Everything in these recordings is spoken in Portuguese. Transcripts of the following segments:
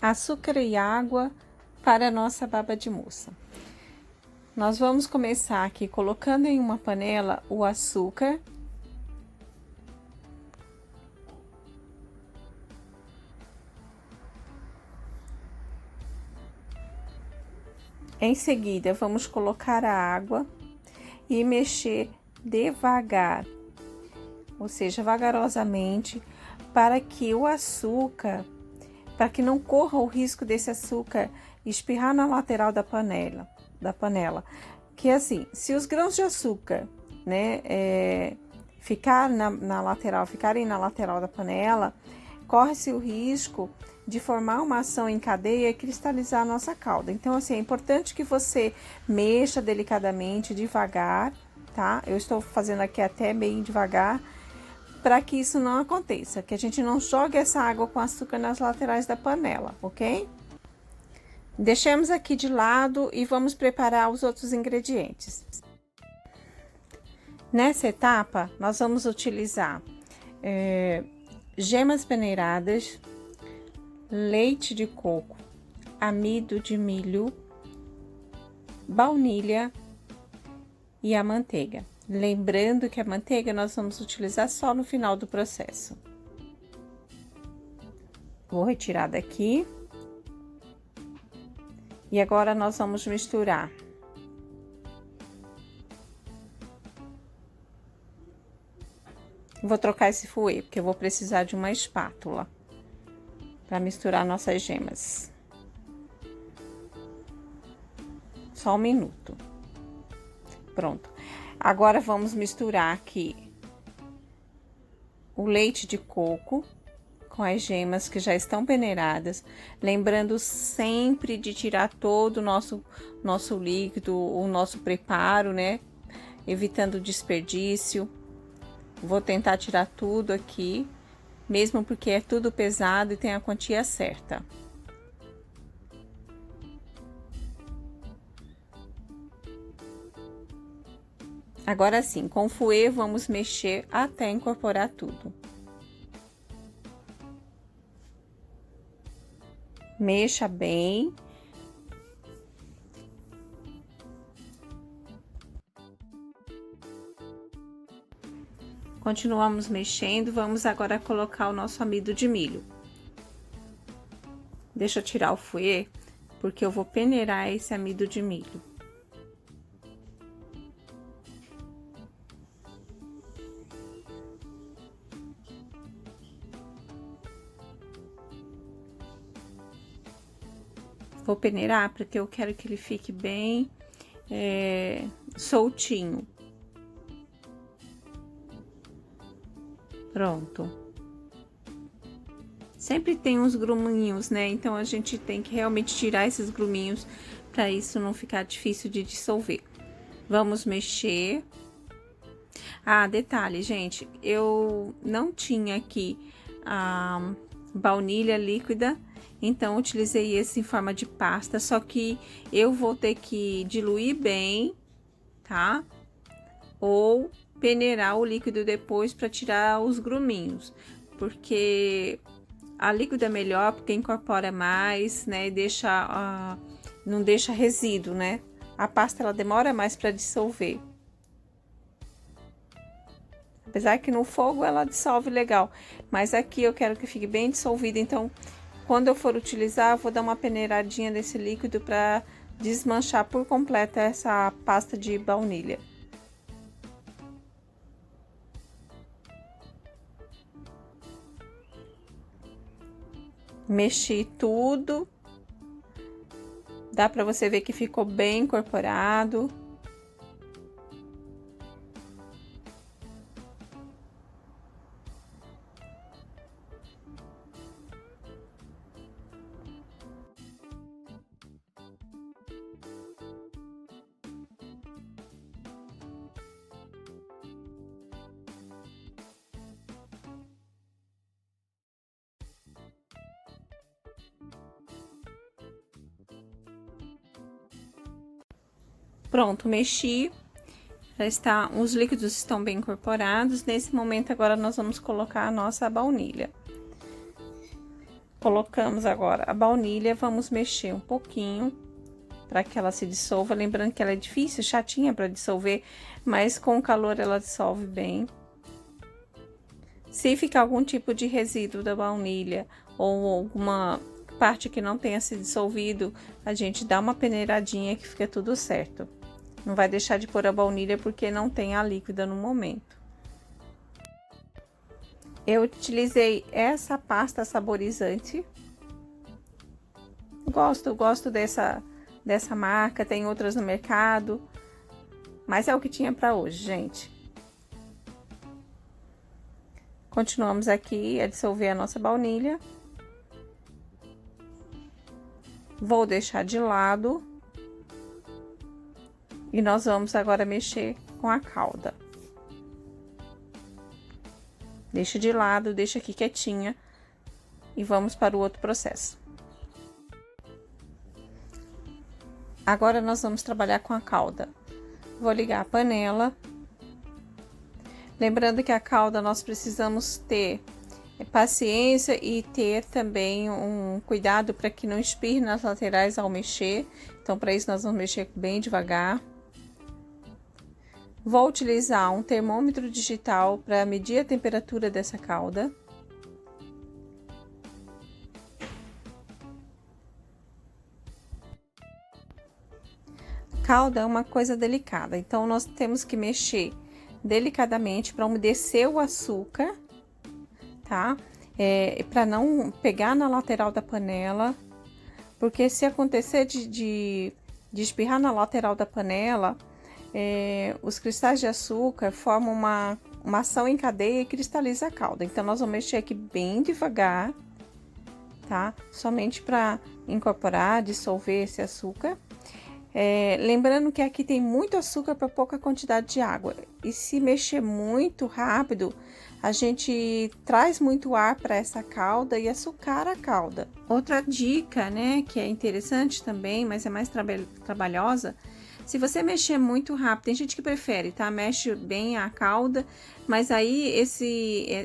açúcar e água para a nossa baba de moça. Nós vamos começar aqui colocando em uma panela o açúcar. Em seguida, vamos colocar a água e mexer devagar, ou seja, vagarosamente, para que o açúcar, para que não corra o risco desse açúcar espirrar na lateral da panela. Que assim, se os grãos de açúcar, né, ficarem na lateral da panela, corre-se o risco de formar uma ação em cadeia e cristalizar a nossa calda. Então, assim, é importante que você mexa delicadamente, devagar, tá? Eu estou fazendo aqui até bem devagar, para que isso não aconteça, que a gente não jogue essa água com açúcar nas laterais da panela, ok? Deixemos aqui de lado e vamos preparar os outros ingredientes. Nessa etapa, nós vamos utilizar gemas peneiradas, leite de coco, amido de milho, baunilha e a manteiga. Lembrando que a manteiga nós vamos utilizar só no final do processo. Vou retirar daqui. E agora nós vamos misturar. Vou trocar esse fouet, porque eu vou precisar de uma espátula para misturar nossas gemas. Só um minuto. Pronto. Agora vamos misturar aqui o leite de coco com as gemas que já estão peneiradas, lembrando sempre de tirar todo o nosso líquido, o nosso preparo, né? Evitando desperdício. Vou tentar tirar tudo aqui, mesmo porque é tudo pesado e tem a quantia certa. Agora sim, com o fouet vamos mexer até incorporar tudo. Mexa bem. Continuamos mexendo, vamos agora colocar o nosso amido de milho. Deixa eu tirar o fouet, porque eu vou peneirar esse amido de milho. Vou peneirar porque eu quero que ele fique bem soltinho. Pronto. Sempre tem uns gruminhos, né? Então, a gente tem que realmente tirar esses gruminhos para isso não ficar difícil de dissolver. Vamos mexer. Ah, detalhe, gente, eu não tinha aqui a baunilha líquida, então utilizei esse em forma de pasta, só que eu vou ter que diluir bem, tá? Ou peneirar o líquido depois para tirar os gruminhos, porque a líquida é melhor, porque incorpora mais, né? E não deixa resíduo, né? A pasta ela demora mais para dissolver. Apesar que no fogo ela dissolve legal, mas aqui eu quero que fique bem dissolvida, então quando eu for utilizar, eu vou dar uma peneiradinha desse líquido para desmanchar por completo essa pasta de baunilha. Mexi tudo. Dá para você ver que ficou bem incorporado. Pronto, mexi. Já está, os líquidos estão bem incorporados. Nesse momento, agora nós vamos colocar a nossa baunilha. Colocamos agora a baunilha, vamos mexer um pouquinho para que ela se dissolva. Lembrando que ela é difícil, chatinha para dissolver, mas com o calor ela dissolve bem. Se ficar algum tipo de resíduo da baunilha ou alguma parte que não tenha se dissolvido, a gente dá uma peneiradinha que fica tudo certo. Não vai deixar de pôr a baunilha porque não tem a líquida no momento. Eu utilizei essa pasta saborizante. Gosto dessa marca, tem outras no mercado, mas é o que tinha para hoje, gente. Continuamos aqui a dissolver a nossa baunilha. Vou deixar de lado. E nós vamos agora mexer com a calda. Deixa de lado, deixa aqui quietinha. E vamos para o outro processo. Agora nós vamos trabalhar com a calda. Vou ligar a panela. Lembrando que a calda nós precisamos ter paciência e ter também um cuidado para que não espirre nas laterais ao mexer. Então, para isso nós vamos mexer bem devagar. Vou utilizar um termômetro digital para medir a temperatura dessa calda. Calda é uma coisa delicada, então nós temos que mexer delicadamente para umedecer o açúcar, tá? Para não pegar na lateral da panela, porque se acontecer de espirrar na lateral da panela, os cristais de açúcar formam uma ação em cadeia e cristaliza a calda. Então, nós vamos mexer aqui bem devagar, tá? Somente para incorporar, dissolver esse açúcar. Lembrando que aqui tem muito açúcar para pouca quantidade de água. E se mexer muito rápido, a gente traz muito ar para essa calda e açucara a calda. Outra dica, né, que é interessante também, mas é mais trabalhosa. Se você mexer muito rápido, tem gente que prefere, tá? Mexe bem a calda, mas aí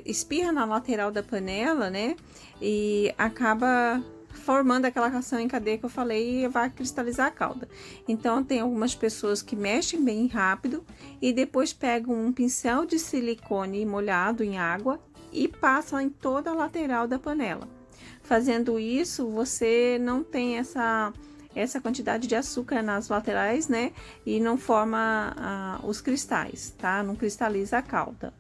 espirra na lateral da panela, né? E acaba formando aquela reação em cadeia que eu falei e vai cristalizar a calda. Então, tem algumas pessoas que mexem bem rápido e depois pegam um pincel de silicone molhado em água e passam em toda a lateral da panela. Fazendo isso, você não tem essa quantidade de açúcar nas laterais, né? E não forma os cristais, tá? Não cristaliza a calda.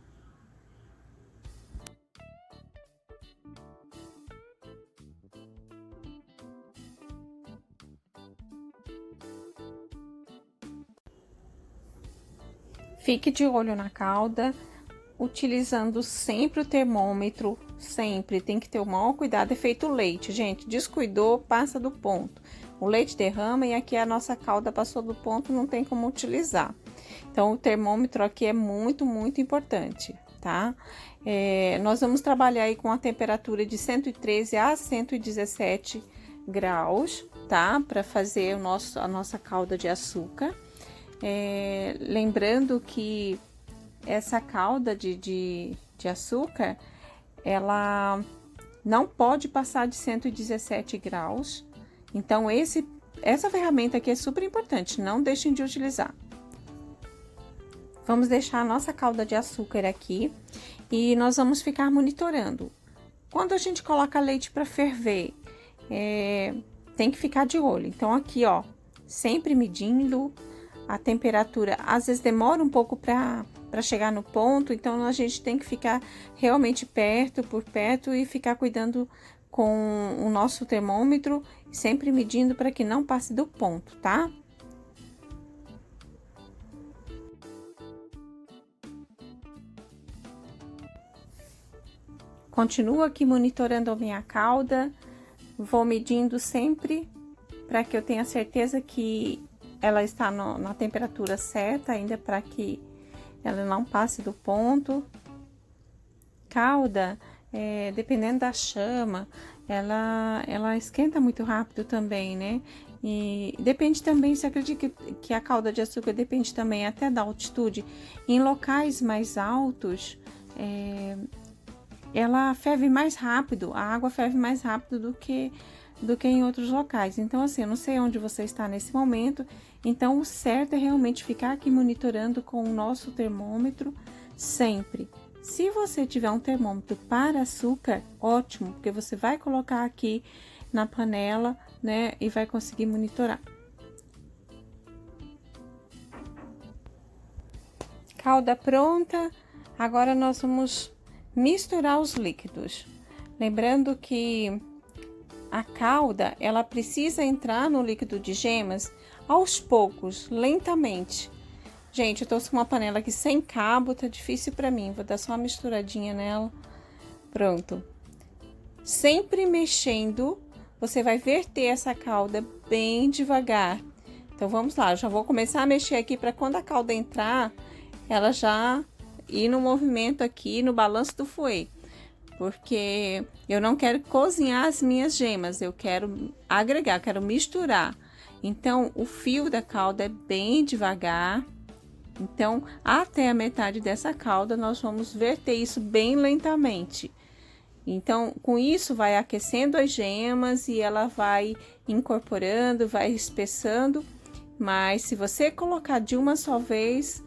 Fique de olho na calda, utilizando sempre o termômetro, sempre. Tem que ter o maior cuidado, é feito leite, gente. Descuidou, passa do ponto. O leite derrama e aqui a nossa calda passou do ponto, não tem como utilizar. Então, o termômetro aqui é muito, muito importante, tá? Nós vamos trabalhar aí com a temperatura de 113 a 117 graus, tá? Para fazer a nossa calda de açúcar. Lembrando que essa calda de açúcar, ela não pode passar de 117 graus. Então, essa ferramenta aqui é super importante, não deixem de utilizar. Vamos deixar a nossa calda de açúcar aqui e nós vamos ficar monitorando. Quando a gente coloca leite para ferver, tem que ficar de olho. Então, aqui, ó, sempre medindo a temperatura. Às vezes demora um pouco para chegar no ponto, então a gente tem que ficar realmente por perto e ficar cuidando com o nosso termômetro, sempre medindo para que não passe do ponto, tá? Continuo aqui monitorando a minha calda, vou medindo sempre para que eu tenha certeza que ela está na temperatura certa, ainda para que ela não passe do ponto. Calda, dependendo da chama, ela esquenta muito rápido também, né? E depende também, você acredita que a calda de açúcar depende também até da altitude. Em locais mais altos, ela ferve mais rápido, a água ferve mais rápido do que em outros locais. Então, assim, eu não sei onde você está nesse momento, então o certo é realmente ficar aqui monitorando com o nosso termômetro sempre. Se você tiver um termômetro para açúcar, ótimo, porque você vai colocar aqui na panela, né, e vai conseguir monitorar. Calda pronta, agora nós vamos misturar os líquidos. Lembrando que a calda, ela precisa entrar no líquido de gemas aos poucos, lentamente. Gente, eu tô com uma panela aqui sem cabo, tá difícil pra mim. Vou dar só uma misturadinha nela. Pronto. Sempre mexendo, você vai verter essa calda bem devagar. Então, vamos lá. Eu já vou começar a mexer aqui para quando a calda entrar, ela já ir no movimento aqui, no balanço do fouet. Porque eu não quero cozinhar as minhas gemas, eu quero agregar, quero misturar. Então, o fio da calda é bem devagar. Então, até a metade dessa calda, nós vamos verter isso bem lentamente. Então, com isso, vai aquecendo as gemas e ela vai incorporando, vai espessando. Mas, se você colocar de uma só vez,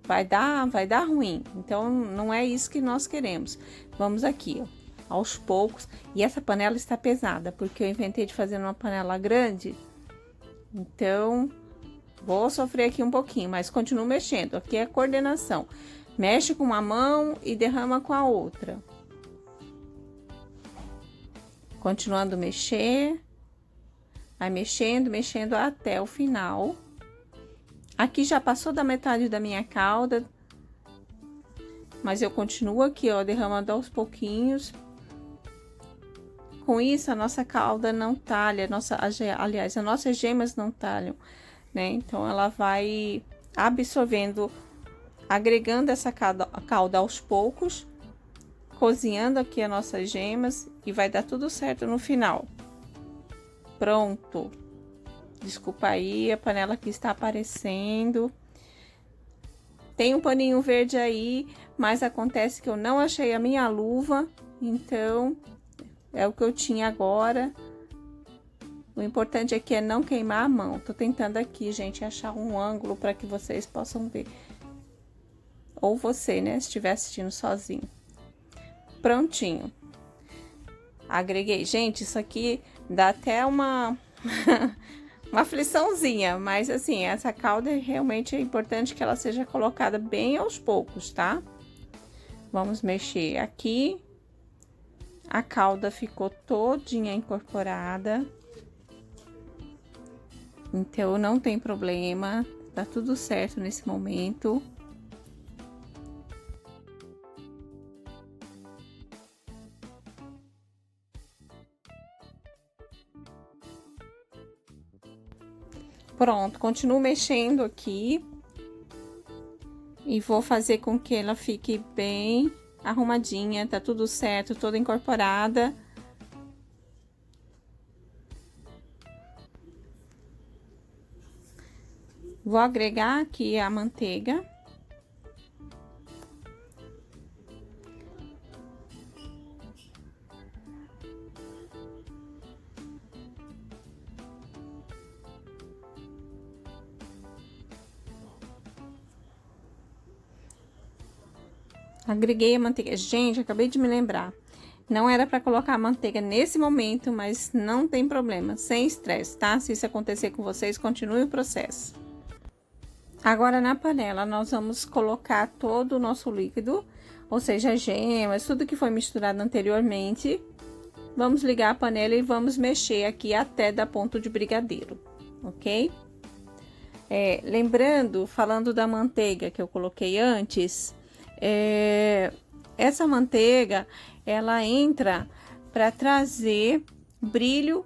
vai dar ruim. Então, não é isso que nós queremos. Vamos aqui, ó, aos poucos. E essa panela está pesada, porque eu inventei de fazer numa panela grande. Então, vou sofrer aqui um pouquinho, mas continuo mexendo. Aqui é a coordenação. Mexe com uma mão e derrama com a outra. Continuando a mexer. Vai mexendo, mexendo até o final. Aqui já passou da metade da minha calda. Mas eu continuo aqui, ó, derramando aos pouquinhos. Com isso, a nossa calda não talha, aliás, as nossas gemas não talham, né? Então, ela vai absorvendo, agregando essa calda aos poucos, cozinhando aqui as nossas gemas e vai dar tudo certo no final. Pronto. Desculpa aí, a panela aqui está aparecendo. Tem um paninho verde aí, mas acontece que eu não achei a minha luva, então é o que eu tinha agora. O importante aqui é não queimar a mão. Tô tentando aqui, gente, achar um ângulo para que vocês possam ver. Ou você, né, se estiver assistindo sozinho. Prontinho. Agreguei. Gente, isso aqui dá até uma uma afliçãozinha, mas assim, essa calda realmente é importante que ela seja colocada bem aos poucos, tá? Vamos mexer aqui. A calda ficou todinha incorporada. Então, não tem problema, tá tudo certo nesse momento. Pronto, continuo mexendo aqui. E vou fazer com que ela fique bem arrumadinha, tá tudo certo, toda incorporada. Vou agregar aqui a manteiga. Agreguei a manteiga. Gente, acabei de me lembrar. Não era para colocar a manteiga nesse momento, mas não tem problema, sem estresse, tá? Se isso acontecer com vocês, continue o processo. Agora, na panela, nós vamos colocar todo o nosso líquido, ou seja, as gemas, tudo que foi misturado anteriormente. Vamos ligar a panela e vamos mexer aqui até dar ponto de brigadeiro, ok? Lembrando, falando da manteiga que eu coloquei antes, essa manteiga, ela entra para trazer brilho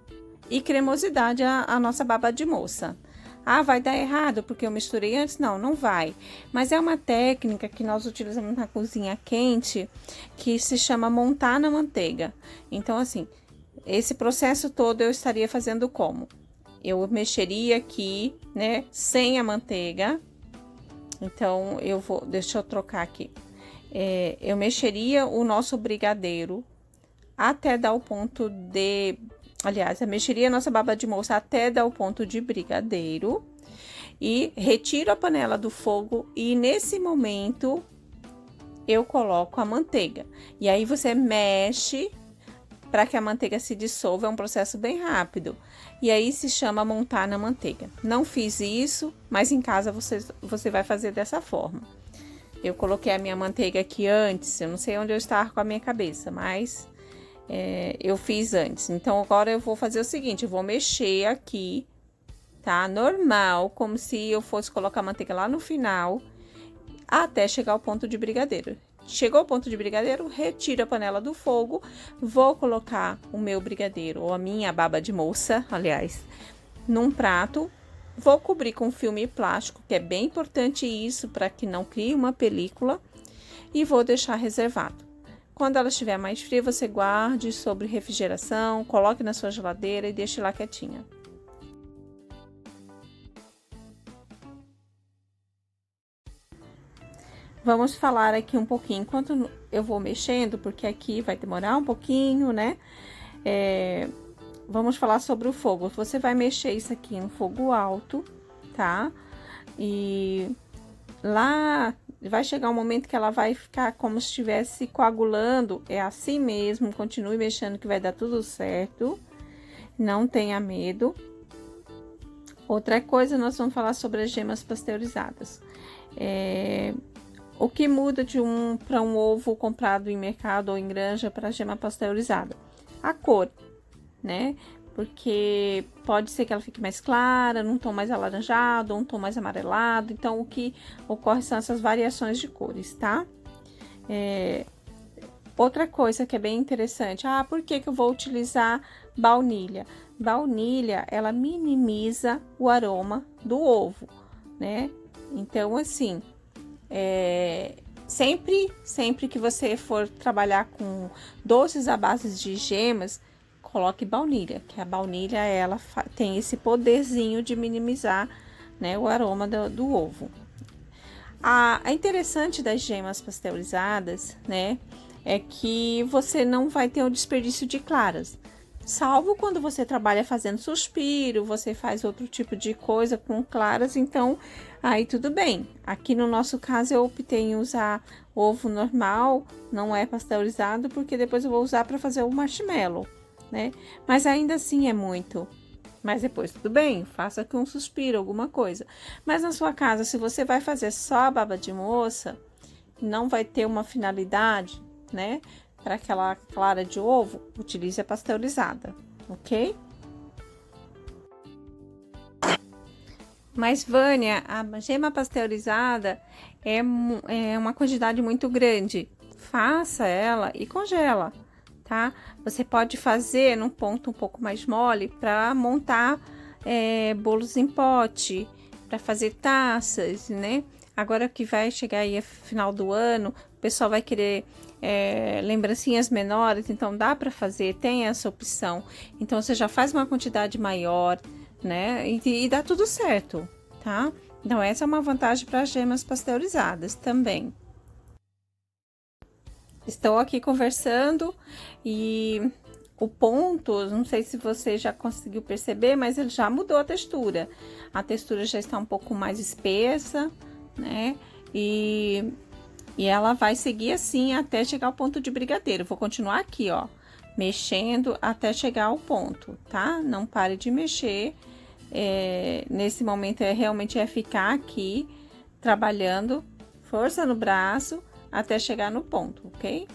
e cremosidade à nossa baba de moça. Ah, vai dar errado porque eu misturei antes? Não, não vai. Mas é uma técnica que nós utilizamos na cozinha quente, que se chama montar na manteiga. Então, assim, esse processo todo eu estaria fazendo como? Eu mexeria aqui, né, sem a manteiga. Então, deixa eu trocar aqui. eu mexeria o nosso brigadeiro até dar o ponto de... Aliás, eu mexeria a nossa baba de moça até dar o ponto de brigadeiro. E retiro a panela do fogo e nesse momento eu coloco a manteiga. E aí você mexe para que a manteiga se dissolva, é um processo bem rápido. E aí se chama montar na manteiga. Não fiz isso, mas em casa você vai fazer dessa forma. Eu coloquei a minha manteiga aqui antes, eu não sei onde eu estava com a minha cabeça, mas eu fiz antes. Então agora eu vou fazer o seguinte, eu vou mexer aqui, tá? Normal, como se eu fosse colocar a manteiga lá no final, até chegar ao ponto de brigadeiro. Chegou ao ponto de brigadeiro, retiro a panela do fogo, vou colocar o meu brigadeiro, ou a minha baba de moça, aliás, num prato, vou cobrir com filme plástico, que é bem importante isso, para que não crie uma película, e vou deixar reservado. Quando ela estiver mais fria, você guarde sobre refrigeração, coloque na sua geladeira e deixe lá quietinha. Vamos falar aqui um pouquinho, enquanto eu vou mexendo, porque aqui vai demorar um pouquinho, né? Vamos falar sobre o fogo. Você vai mexer isso aqui no fogo alto, tá? E lá vai chegar um momento que ela vai ficar como se estivesse coagulando. É assim mesmo, continue mexendo que vai dar tudo certo. Não tenha medo. Outra coisa, nós vamos falar sobre as gemas pasteurizadas. O que muda de para um ovo comprado em mercado ou em granja para gema pasteurizada? A cor, né? Porque pode ser que ela fique mais clara, num tom mais alaranjado, ou um tom mais amarelado. Então, o que ocorre são essas variações de cores, tá? Outra coisa que é bem interessante, por que eu vou utilizar baunilha? Baunilha, ela minimiza o aroma do ovo, né? Então, assim, sempre que você for trabalhar com doces à base de gemas, coloque baunilha, que a baunilha ela tem esse poderzinho de minimizar, né, o aroma do ovo. A interessante das gemas pasteurizadas, né, é que você não vai ter o desperdício de claras. Salvo quando você trabalha fazendo suspiro, você faz outro tipo de coisa com claras, então aí tudo bem. Aqui no nosso caso eu optei em usar ovo normal, não é pasteurizado, porque depois eu vou usar para fazer o marshmallow, né? Mas ainda assim é muito. Mas depois tudo bem, faça com um suspiro, alguma coisa. Mas na sua casa, se você vai fazer só a baba de moça, não vai ter uma finalidade, né? Para aquela clara de ovo, utilize a pasteurizada, ok? Mas, Vânia, a gema pasteurizada é uma quantidade muito grande. Faça ela e congela, tá? Você pode fazer num ponto um pouco mais mole para montar bolos em pote, para fazer taças, né? Agora que vai chegar aí a final do ano, o pessoal vai querer lembrancinhas menores, então dá para fazer, tem essa opção. Então você já faz uma quantidade maior, né? E dá tudo certo, tá? Então essa é uma vantagem para gemas pasteurizadas também. Estou aqui conversando e o ponto, não sei se você já conseguiu perceber, mas ele já mudou a textura. A textura já está um pouco mais espessa, né? E ela vai seguir assim até chegar ao ponto de brigadeiro. Vou continuar aqui, ó, mexendo até chegar ao ponto, tá? Não pare de mexer. Nesse momento realmente ficar aqui trabalhando, força no braço até chegar no ponto, ok?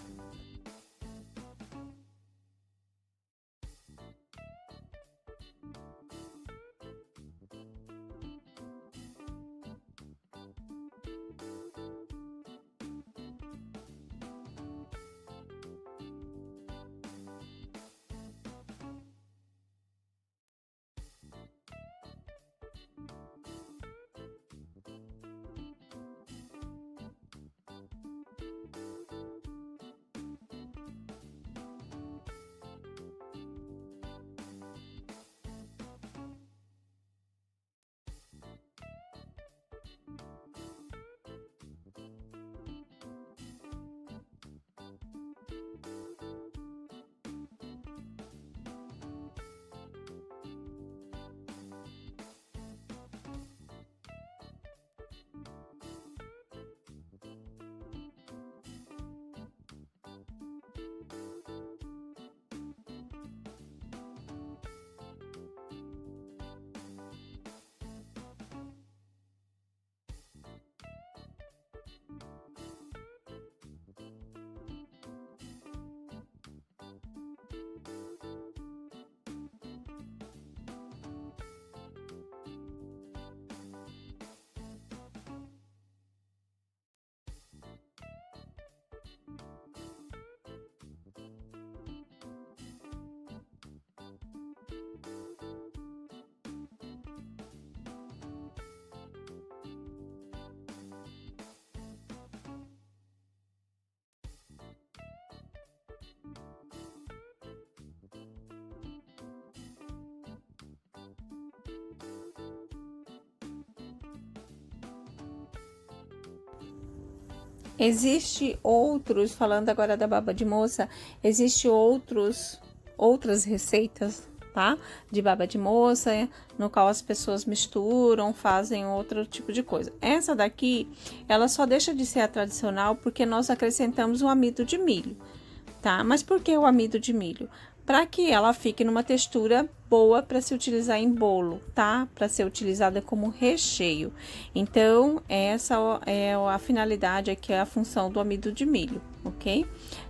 Existe outros, falando agora da baba de moça, existe outras receitas, tá? De baba de moça, no qual as pessoas misturam, fazem outro tipo de coisa. Essa daqui, ela só deixa de ser a tradicional porque nós acrescentamos um amido de milho, tá? Mas por que o amido de milho? Para que ela fique numa textura boa para se utilizar em bolo, tá? Para ser utilizada como recheio. Então, essa é a finalidade aqui, é a função do amido de milho, ok?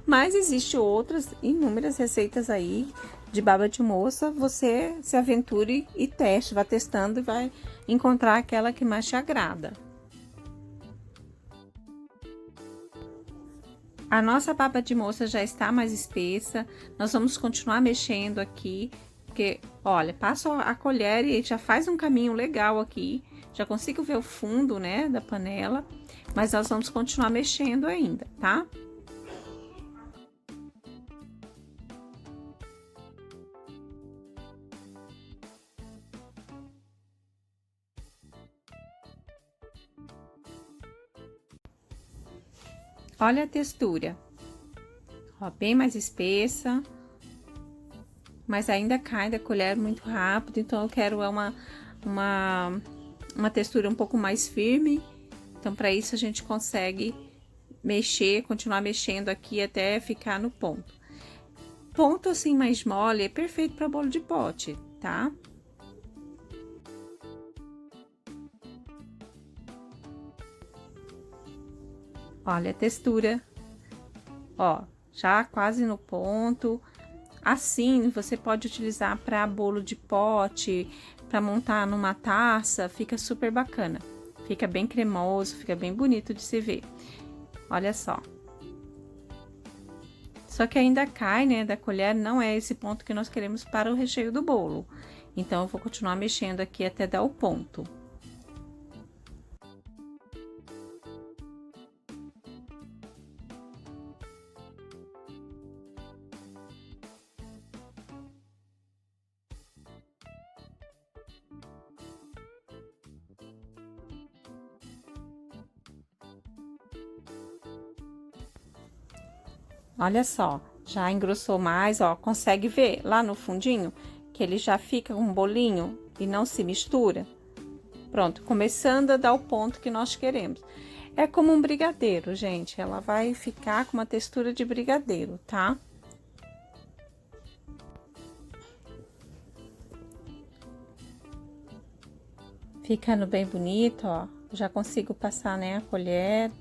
Mas existe outras inúmeras receitas aí de baba de moça. Você se aventure e teste, vá testando e vai encontrar aquela que mais te agrada. A nossa baba de moça já está mais espessa, nós vamos continuar mexendo aqui, porque, olha, passo a colher e já faz um caminho legal aqui, já consigo ver o fundo, né, da panela, mas nós vamos continuar mexendo ainda, tá? Olha a textura, ó, bem mais espessa, mas ainda cai da colher muito rápido, então eu quero uma textura um pouco mais firme. Então, para isso a gente consegue mexer, continuar mexendo aqui até ficar no ponto. Ponto assim mais mole é perfeito para bolo de pote, tá? Olha a textura, ó, já quase no ponto. Assim, você pode utilizar para bolo de pote, para montar numa taça, fica super bacana. Fica bem cremoso, fica bem bonito de se ver. Olha só. Só que ainda cai, né, da colher, não é esse ponto que nós queremos para o recheio do bolo. Então, eu vou continuar mexendo aqui até dar o ponto. Olha só, já engrossou mais, ó, consegue ver lá no fundinho que ele já fica um bolinho e não se mistura? Pronto, começando a dar o ponto que nós queremos. É como um brigadeiro, gente, ela vai ficar com uma textura de brigadeiro, tá? Ficando bem bonito, ó, já consigo passar, né, a colher.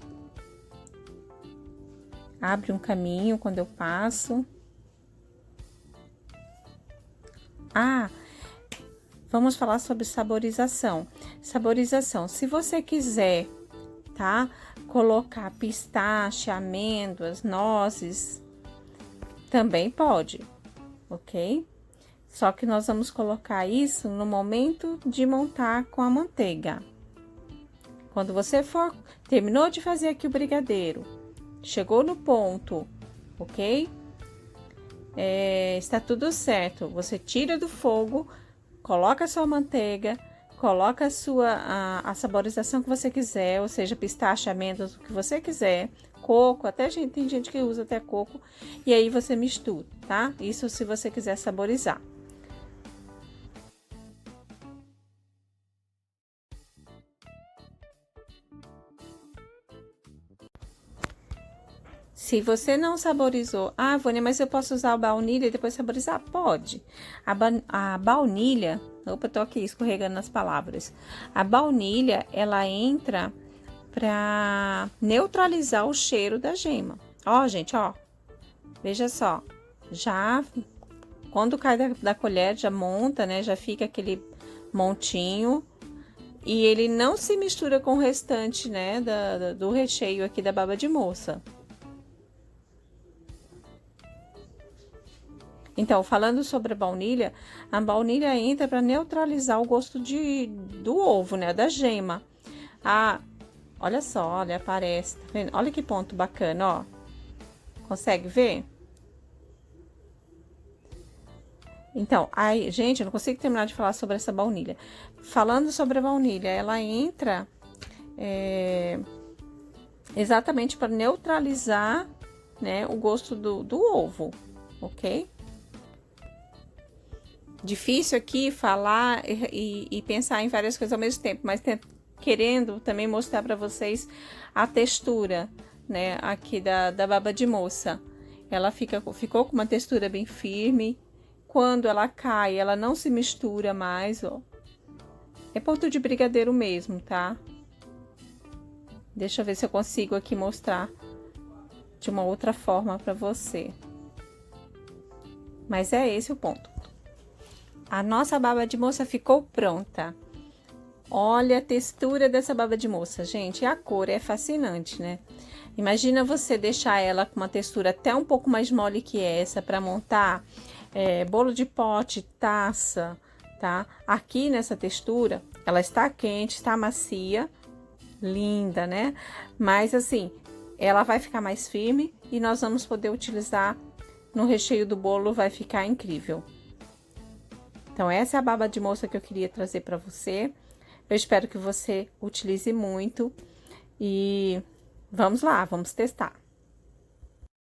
Abre um caminho quando eu passo. Ah, vamos falar sobre saborização. Saborização, se você quiser, tá? Colocar pistache, amêndoas, nozes, também pode, ok? Só que nós vamos colocar isso no momento de montar com a manteiga. Quando você terminou de fazer aqui o brigadeiro, chegou no ponto, ok? Está tudo certo. Você tira do fogo, coloca a sua manteiga, coloca a saborização que você quiser, ou seja, pistache, amêndoas, o que você quiser, coco, tem gente que usa até coco, e aí você mistura, tá? Isso se você quiser saborizar. Se você não saborizou, Vânia, mas eu posso usar a baunilha e depois saborizar? Pode. A baunilha, opa, tô aqui escorregando nas palavras. A baunilha, ela entra pra neutralizar o cheiro da gema. Ó, gente, ó, veja só, já quando cai da colher, já monta, né, já fica aquele montinho. E ele não se mistura com o restante, né, do recheio aqui da baba de moça. Então, falando sobre a baunilha entra para neutralizar o gosto do ovo, né? Da gema. Olha só, olha, aparece, tá vendo? Olha que ponto bacana, ó. Consegue ver? Então, aí, gente, eu não consigo terminar de falar sobre essa baunilha. Falando sobre a baunilha, ela entra exatamente para neutralizar, né, o gosto do ovo, ok? Difícil aqui falar e pensar em várias coisas ao mesmo tempo, mas querendo também mostrar para vocês a textura, né, aqui da baba de moça. Ela ficou com uma textura bem firme. Quando ela cai, ela não se mistura mais, ó. É ponto de brigadeiro mesmo, tá? Deixa eu ver se eu consigo aqui mostrar de uma outra forma para você. Mas é esse o ponto. A nossa baba de moça ficou pronta. Olha a textura dessa baba de moça, gente. E a cor é fascinante, né? Imagina você deixar ela com uma textura até um pouco mais mole que essa para montar bolo de pote, taça, tá? Aqui nessa textura, ela está quente, está macia, linda, né? Mas assim, ela vai ficar mais firme e nós vamos poder utilizar no recheio do bolo, vai ficar incrível. Então, essa é a baba de moça que eu queria trazer para você. Eu espero que você utilize muito e vamos lá, vamos testar.